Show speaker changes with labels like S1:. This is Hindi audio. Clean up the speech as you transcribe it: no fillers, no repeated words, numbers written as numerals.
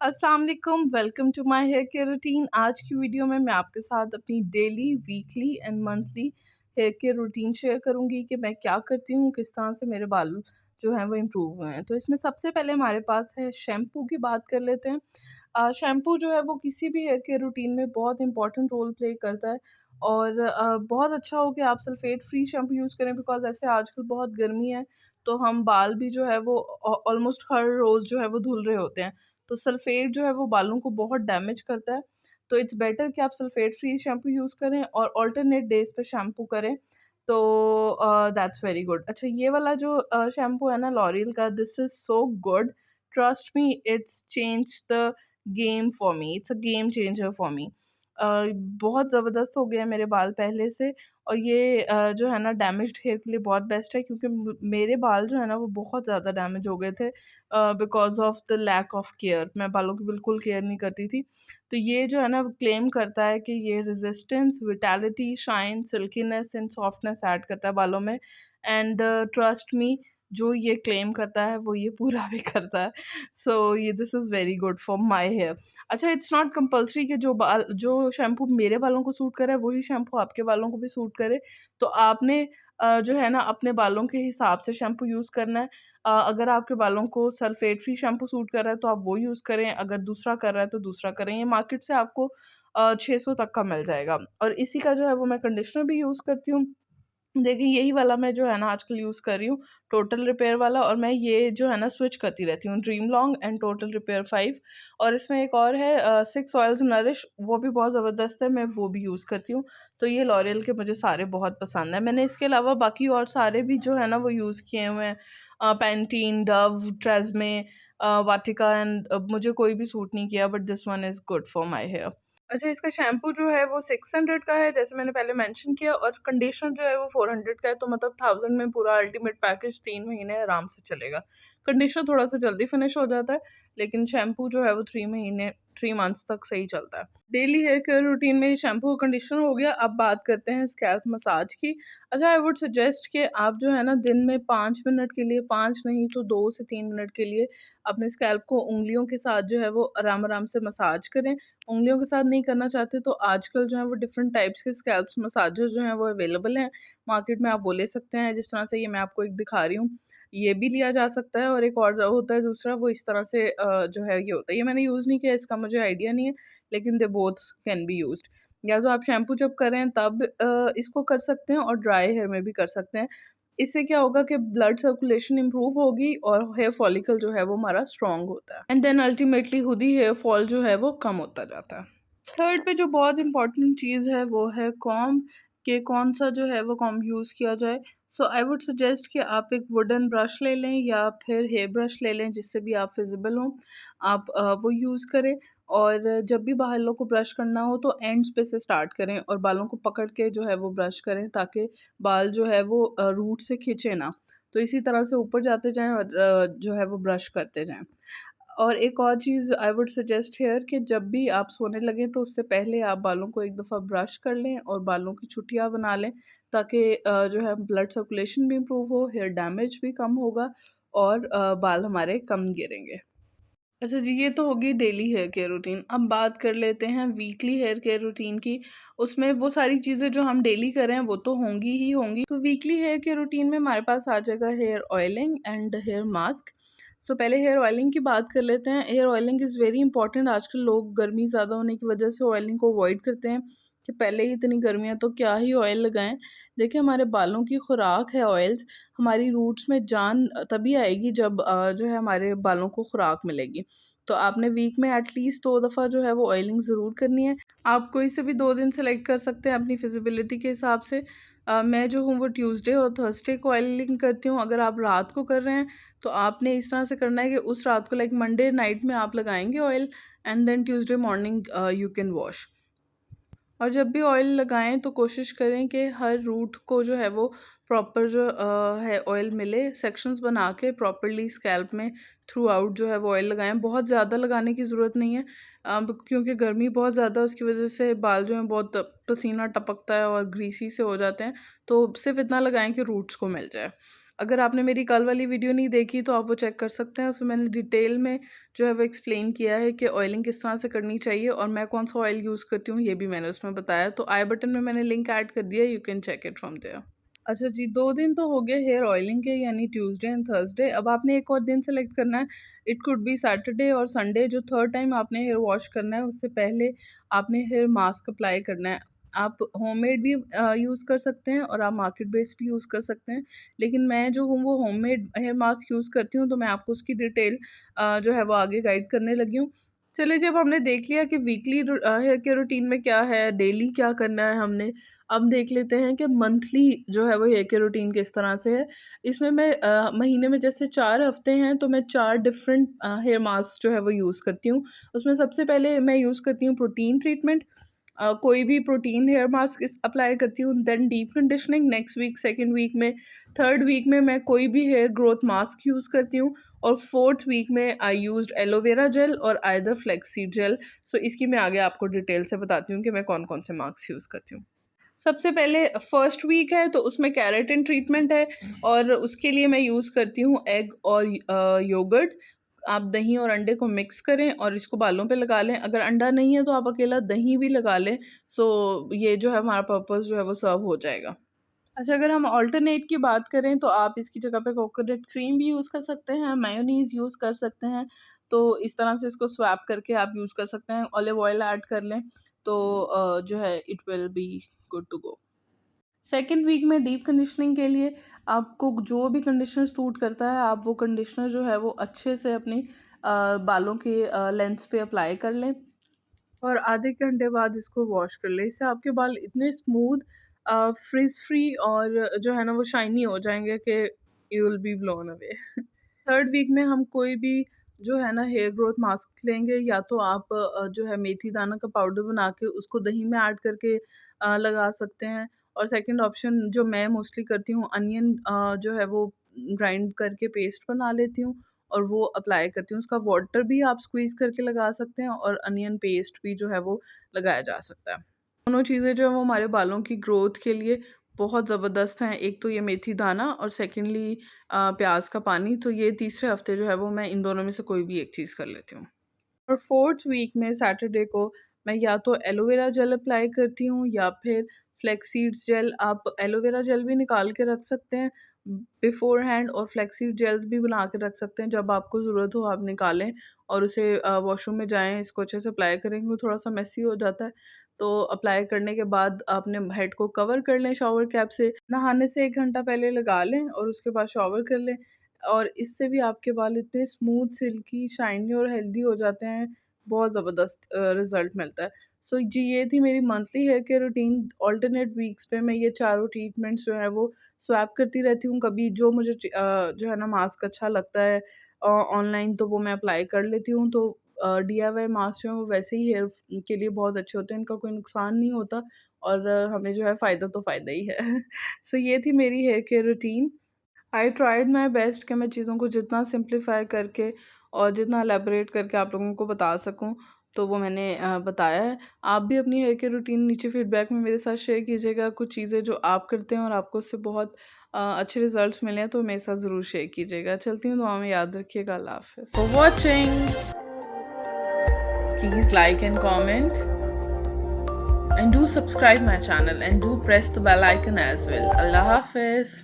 S1: अस्सलाम वालेकुम, welcome to my hair care routine. आज की वीडियो में मैं आपके साथ अपनी daily, weekly and monthly hair care routine share करूंगी कि मैं क्या करती हूँ, किस तरह से मेरे बाल जो हैं वो इम्प्रूव हुए हैं। तो इसमें सबसे पहले हमारे पास है शैम्पू की बात कर लेते हैं। शैम्पू जो है वो किसी भी हेयर केयर रूटीन में बहुत इंपॉर्टेंट रोल प्ले करता है और बहुत अच्छा हो कि आप सल्फेट फ्री शैम्पू यूज़ करें, बिकॉज़ ऐसे आजकल बहुत गर्मी है, तो हम बाल भी जो है वो ऑलमोस्ट हर रोज़ जो है वो धुल रहे होते हैं। तो सल्फ़ेट जो है वो बालों को बहुत डैमेज करता है। तो इट्स बेटर कि आप सल्फ़ेट फ्री शैम्पू यूज़ करें और अल्टरनेट डेज़ पे शैम्पू करें। तो दैट्स वेरी गुड। अच्छा, ये वाला जो शैम्पू है ना लॉरियल का, this is so good. Trust me, it's changed the game for me. It's a game changer for me. Uh, बहुत ज़बरदस्त हो गए हैं मेरे बाल पहले से। और ये जो है ना डैमेज्ड हेयर के लिए बहुत बेस्ट है, क्योंकि मेरे बाल जो है ना वो बहुत ज़्यादा डैमेज हो गए थे because of the lack of care. मैं बालों की बिल्कुल केयर नहीं करती थी। तो ये जो है ना क्लेम करता है कि ये resistance, vitality, shine, silkiness and softness add करता है बालों में। एंड ट्रस्ट मी, जो ये क्लेम करता है वो ये पूरा भी करता है। सो ये this is very good for my hair. अच्छा, इट्स नॉट कंपल्सरी कि जो शैम्पू मेरे बालों को सूट करे वही शैम्पू आपके बालों को भी सूट करे। तो आपने जो है ना अपने बालों के हिसाब से शैम्पू यूज़ करना है। अगर आपके बालों को सल्फेट फ्री शैम्पू सूट कर रहा है तो आप वो यूज़ करें, अगर दूसरा कर रहा है तो दूसरा करें। ये मार्केट से आपको 600 तक का मिल जाएगा। और इसी का जो है वो मैं कंडीशनर भी यूज़ करती हूँ। देखिए, यही वाला मैं जो है ना आजकल यूज़ कर रही हूँ, टोटल रिपेयर वाला। और मैं ये जो है ना स्विच करती रहती हूँ, dream long and total repair 5। और इसमें एक और है 6 ऑयल्स नरिश, वो भी बहुत ज़बरदस्त है, मैं वो भी यूज़ करती हूँ। तो ये लॉरियल के मुझे सारे बहुत पसंद हैं। मैंने इसके अलावा बाकी और सारे भी जो है ना वो यूज़ किए हुए हैं, Pantene, Dove, TRESemme, Vatika and मुझे कोई भी सूट नहीं किया, but this one is good for my hair. अच्छा, इसका शैम्पू जो है वो 600 का है, जैसे मैंने पहले मेंशन किया, और कंडीशनर जो है वो 400 का है। तो मतलब 1000 में पूरा अल्टीमेट पैकेज 3 महीने आराम से चलेगा। कंडीशनर थोड़ा-सा जल्दी फिनिश हो जाता है, लेकिन शैम्पू जो है वो 3 मंथ्स तक सही चलता है। डेली हेयर केयर रूटीन में शैम्पू और कंडीशनर हो गया, अब बात करते हैं स्कैल्प मसाज की। अच्छा, आई वुड सजेस्ट कि आप जो है ना दिन में 5 मिनट के लिए, 5 नहीं तो 2 से 3 मिनट के लिए अपने स्कैल्प को उँगलियों के साथ जो है वो आराम-आराम से मसाज करें। उँगलियों के साथ नहीं करना चाहते तो आजकल जो है वो डिफरेंट टाइप्स के स्कैल्प मसाजर जो हैं वो अवेलेबल हैं मार्केट में, आप वो ले सकते हैं। जिस तरह से ये मैं आपको एक दिखा रही हूँ, ये भी लिया जा सकता है। और एक और होता है दूसरा, वो इस तरह से जो है ये होता है। ये मैंने यूज़ नहीं किया, इसका मुझे आइडिया नहीं है, लेकिन they both can be used. या तो आप शैम्पू जब करें तब इसको कर सकते हैं, और ड्राई हेयर में भी कर सकते हैं। इससे क्या होगा कि ब्लड सर्कुलेशन इम्प्रूव होगी और हेयर फॉलिकल जो है वो हमारा स्ट्रॉन्ग होता है, एंड देन अल्टीमेटली खुद ही हेयर फॉल जो है वो कम होता जाता है। थर्ड पे जो बहुत इम्पोर्टेंट चीज़ है वो है कॉम्ब, कि कौन सा जो है वो कॉम्ब यूज़ किया जाए। सो आई वुड सजेस्ट कि आप एक वुडन ब्रश ले लें या फिर हेयर ब्रश ले लें, जिससे भी आप फिजिबल हों, आप वो यूज़ करें। और जब भी बालों को ब्रश करना हो तो एंड्स पे से स्टार्ट करें और बालों को पकड़ के जो है वो ब्रश करें, ताकि बाल जो है वो रूट से खींचे ना। तो इसी तरह से ऊपर जाते जाएं और जो है वो ब्रश करते जाएं। और एक और चीज़ आई वुड सजेस्ट हियर, कि जब भी आप सोने लगें तो उससे पहले आप बालों को एक दफ़ा ब्रश कर लें और बालों की छुट्टियाँ बना लें, ताकि जो है ब्लड सर्कुलेशन भी इम्प्रूव हो, हेयर डैमेज भी कम होगा और बाल हमारे कम गिरेंगे। अच्छा जी, ये तो होगी डेली हेयर केयर रूटीन। अब बात कर लेते हैं वीकली हेयर केयर रूटीन की। उसमें वो सारी चीज़ें जो हम डेली करें वो तो होंगी ही होंगी। तो वीकली हेयर केयर रूटीन में हमारे पास आ जाएगा hair oiling and hair mask. So पहले हेयर ऑयलिंग की बात कर लेते हैं। Hair oiling is very important. आजकल लोग गर्मी ज़्यादा होने की वजह से ऑयलिंग को अवॉइड करते हैं कि पहले ही इतनी गर्मी है तो क्या ही ऑयल लगाएं। देखिए, हमारे बालों की खुराक है ऑयल्स। हमारी रूट्स में जान तभी आएगी जब जो है हमारे बालों को खुराक मिलेगी। तो आपने वीक में एटलीस्ट 2 दफ़ा जो है वो ऑयलिंग ज़रूर करनी है। आप कोई से भी 2 दिन सेलेक्ट कर सकते हैं अपनी फिज़िबिलिटी के हिसाब से। मैं जो हूँ वो ट्यूसडे और थर्सडे को ऑयलिंग करती हूँ। अगर आप रात को कर रहे हैं तो आपने इस तरह से करना है कि उस रात को, लाइक मंडे नाइट में आप लगाएँगे oil, and then Tuesday morning you can wash. और जब भी ऑयल लगाएं तो कोशिश करें कि हर रूट को जो है वो प्रॉपर जो है ऑयल मिले। सेक्शंस बना के प्रॉपरली स्कैल्प में थ्रू आउट जो है वो ऑयल लगाएं। बहुत ज़्यादा लगाने की ज़रूरत नहीं है, क्योंकि गर्मी बहुत ज़्यादा है, उसकी वजह से बाल जो है बहुत पसीना टपकता है और ग्रीसी से हो जाते हैं। तो सिर्फ इतना लगाएं कि रूट्स को मिल जाए। अगर आपने मेरी कल वाली वीडियो नहीं देखी तो आप वो चेक कर सकते हैं, उसमें मैंने डिटेल में जो है वो एक्सप्लेन किया है कि ऑयलिंग किस तरह से करनी चाहिए और मैं कौन सा ऑयल यूज़ करती हूँ ये भी मैंने उसमें बताया। तो आई बटन में मैंने लिंक ऐड कर दिया, you can check it from there. अच्छा जी, 2 दिन तो हो गए हेयर ऑयलिंग के, यानी ट्यूसडे एंड थर्सडे। अब आपने एक और दिन सेलेक्ट करना है। इट कुड बी सैटरडे और संडे। जो थर्ड टाइम आपने हेयर वॉश करना है उससे पहले आपने हेयर मास्क अप्लाई करना है। आप होममेड भी यूज़ कर सकते हैं और आप मार्केट बेस्ड भी यूज़ कर सकते हैं। लेकिन मैं जो हूँ वो होममेड हेयर मास्क यूज़ करती हूँ, तो मैं आपको उसकी डिटेल जो है वो आगे गाइड करने लगी हूँ। चलिए, जब हमने देख लिया कि वीकली हेयर केयर रूटीन में क्या है, डेली क्या करना है हमने, अब देख लेते हैं कि मंथली जो है वो हेयर केयर रूटीन किस तरह से है। इसमें मैं महीने में जैसे 4 हफ्ते हैं तो मैं 4 डिफरेंट हेयर मास्क जो है वो यूज़ करती हूँ। उसमें सबसे पहले मैं यूज़ करती हूँ प्रोटीन ट्रीटमेंट। कोई भी प्रोटीन हेयर मास्क इस अप्लाई करती हूँ, then deep conditioning next week, second week में, थर्ड वीक में मैं कोई भी हेयर ग्रोथ मास्क यूज़ करती हूँ और फोर्थ वीक में आई यूज्ड एलोवेरा जेल और आइदर फ्लेक्सी जेल। सो इसकी मैं आगे आपको डिटेल से बताती हूँ कि मैं कौन-कौन से मास्क यूज़ करती हूँ। सबसे पहले फर्स्ट वीक है तो उसमें केराटिन ट्रीटमेंट है और उसके लिए मैं यूज़ करती हूँ एग और योगर्ट। आप दही और अंडे को मिक्स करें और इसको बालों पे लगा लें। अगर अंडा नहीं है तो आप अकेला दही भी लगा लें। सो ये जो है हमारा पर्पस जो है वो सर्व हो जाएगा। अच्छा, अगर हम अल्टरनेट की बात करें तो आप इसकी जगह पे कोकोनट क्रीम भी यूज़ कर सकते हैं, मेयोनीज़ यूज़ कर सकते हैं। तो इस तरह से इसको स्वैप करके आप यूज़ कर सकते हैं। ऑलिव ऑयल ऐड कर लें तो जो है it will be good to go. Second week में डीप कंडीशनिंग के लिए आपको जो भी कंडीशनर सूट करता है, आप वो कंडीशनर जो है वो अच्छे से अपनी बालों के लेंथ्स पे अप्लाई कर लें और आधे घंटे बाद इसको वॉश कर लें। इससे आपके बाल इतने स्मूथ, फ्रिज़ फ्री और जो है ना वो शाइनी हो जाएँगे कि you will be blown away. Third week में हम कोई भी जो है ना हेयर ग्रोथ मास्क लेंगे, या तो आप जो है मेथी दाना का पाउडर बना के उसको दही में ऐड करके लगा सकते हैं। और सेकंड ऑप्शन जो मैं मोस्टली करती हूँ, अनियन जो है वो ग्राइंड करके पेस्ट बना लेती हूँ और वो अप्लाई करती हूँ। उसका वाटर भी आप स्क्वीज़ करके लगा सकते हैं और अनियन पेस्ट भी जो है वो लगाया जा सकता है। दोनों चीज़ें जो हैं वो हमारे बालों की ग्रोथ के लिए बहुत ज़बरदस्त हैं। एक तो ये मेथी दाना और सेकंडली प्याज का पानी। तो ये तीसरे हफ्ते जो है वो मैं इन दोनों में से कोई भी एक चीज़ कर लेती हूँ। और फोर्थ वीक में सैटरडे को मैं या तो एलोवेरा जेल अप्लाई करती हूँ या फिर फ्लैक्स सीड्स जेल। आप एलोवेरा जेल भी निकाल के रख सकते हैं बिफोर हैंड और फ्लैक्स सीड जेल्स भी बना के रख सकते हैं। जब आपको ज़रूरत हो आप निकालें और उसे वॉशरूम में जाएँ, इसको अच्छे से अप्लाई करेंगे। वो थोड़ा सा मेसी हो जाता है, तो अप्लाई करने के बाद अपने हेड को कवर कर लें शॉवर कैप से। नहाने से 1 घंटा पहले लगा लें और उसके बाद शॉवर कर लें और इससे भी आपके बाल इतने स्मूथ, सिल्की, शाइनी और हेल्दी हो जाते हैं, बहुत ज़बरदस्त रिज़ल्ट मिलता है। सो जी, ये थी मेरी monthly hair care routine. Alternate weeks पे मैं ये चारों ट्रीटमेंट्स जो है वो स्वैप करती रहती हूँ। कभी जो मुझे जो है ना मास्क अच्छा लगता है ऑनलाइन, तो वो मैं अप्लाई कर लेती हूँ। तो डीआईवाई मास्क जो है वो वैसे ही हेयर के लिए बहुत अच्छे होते हैं, इनका कोई नुकसान नहीं होता और हमें जो है फ़ायदा तो फ़ायदा ही है। सो ये थी मेरी hair care routine. I tried my best कि मैं चीज़ों को जितना सिंप्लीफाई करके और जितना एलेबोरेट करके आप लोगों को बता सकूं, तो वो मैंने बताया है। आप भी अपनी हेयर केयर रूटीन नीचे फीडबैक में मेरे साथ शेयर कीजिएगा। कुछ चीज़ें जो आप करते हैं और आपको उससे बहुत अच्छे रिजल्ट्स मिले हैं तो मेरे साथ ज़रूर शेयर कीजिएगा। चलती हूँ, दुआ में याद रखिएगा। अल्लाह हाफ़िज़। For watching, please like and comment and do subscribe my channel and do press the bell icon as well. Allah Hafiz.